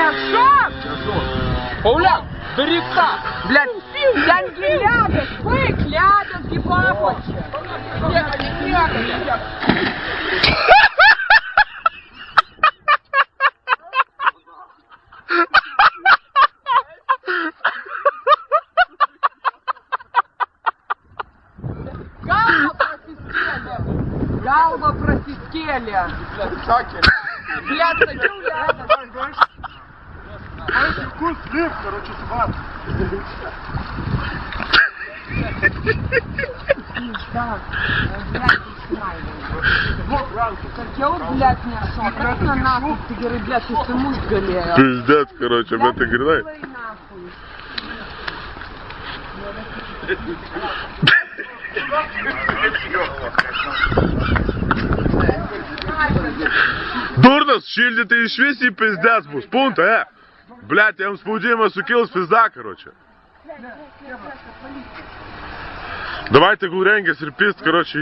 Мешок? Пауляк, берега. Блядь, деньги ляда, бык, ляда, гибапочек. Галва просискели. Блядь, садил ляда. Вкус слив, короче, сват. Да, хотел, блядь, мешок. Как на нахуй, ты говоришь, блядь, ты всему сгалею. Пиздец, короче, об этой гряной. Дурнос, шильдите и швеси пиздец, бус, пункта, Блядь, я вам спудимо сукилась пизда, короче. Давайте гуренге, серпист, короче.